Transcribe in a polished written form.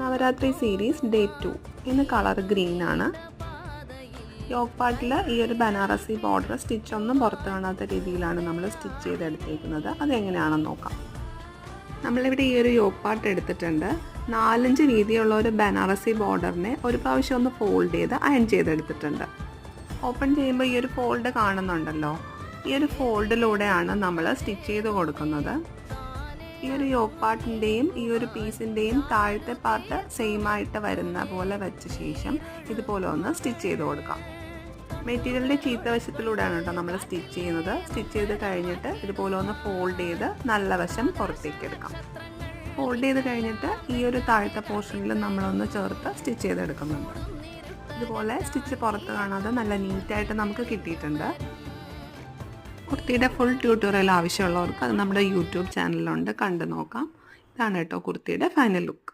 Navaratri series day 2. ഇന്ന് colour green ആണ്. Yoke പാർട്ടിൽ ഈ ഒരു ബനാറസി ബോർഡർ സ്റ്റിച്ചൊന്നും പുറത്ത് കാണാത്ത രീതിയിലാണ് നമ്മൾ സ്റ്റിച്ച് ചെയ്തെടുത്തേക്കുന്നത്. അതെങ്ങനെയാണെന്ന് നോക്കാം. നമ്മളിവിടെ ഈ ഒരു യോക്ക് പാർട്ട് എടുത്തിട്ടുണ്ട്. 4-5 രീതിയുള്ള ഒരു ബനാറസി ബോർഡറിനെ ഒരു പ്രാവശ്യം ഒന്ന് ഫോൾഡ് ചെയ്ത് അയൺ ചെയ്തെടുത്തിട്ടുണ്ട്. ഓപ്പൺ ചെയ്യുമ്പോൾ ഈ ഒരു ഫോൾഡ് കാണുന്നുണ്ടല്ലോ, ഈ ഒരു ഫോൾഡിലൂടെയാണ് നമ്മൾ സ്റ്റിച്ച് ചെയ്ത് കൊടുക്കുന്നത്. ഈ ഒരു യോക്ക് പാർട്ടിൻ്റെയും ഈ ഒരു പീസിൻ്റെയും താഴത്തെ പാർട്ട് സെയിം ആയിട്ട് വരുന്ന പോലെ വെച്ച ശേഷം ഇതുപോലെ ഒന്ന് സ്റ്റിച്ച് ചെയ്ത് കൊടുക്കാം. മെറ്റീരിയലിൻ്റെ ചീത്ത വശത്തിലൂടെയാണ് കേട്ടോ നമ്മൾ സ്റ്റിച്ച് ചെയ്യുന്നത്. സ്റ്റിച്ച് ചെയ്ത് കഴിഞ്ഞിട്ട് ഇതുപോലെ ഒന്ന് ഫോൾഡ് ചെയ്ത് നല്ല വശം പുറത്തേക്ക് എടുക്കാം. ഫോൾഡ് ചെയ്ത് കഴിഞ്ഞിട്ട് ഈ ഒരു താഴത്തെ പോർഷനിൽ നമ്മളൊന്ന് ചേർത്ത് സ്റ്റിച്ച് ചെയ്തെടുക്കുന്നുണ്ട്. ഇതുപോലെ സ്റ്റിച്ച് പുറത്ത് കാണാതെ നല്ല നീറ്റായിട്ട് നമുക്ക് കിട്ടിയിട്ടുണ്ട്. കുർത്തിയുടെ ഫുൾ ട്യൂട്ടോറിയൽ ആവശ്യമുള്ളവർക്ക് അത് നമ്മുടെ യൂട്യൂബ് ചാനലിലുണ്ട്, കണ്ടു നോക്കാം. ഇതാണ് കേട്ടോ കുർത്തിയുടെ ഫൈനൽ ലുക്ക്.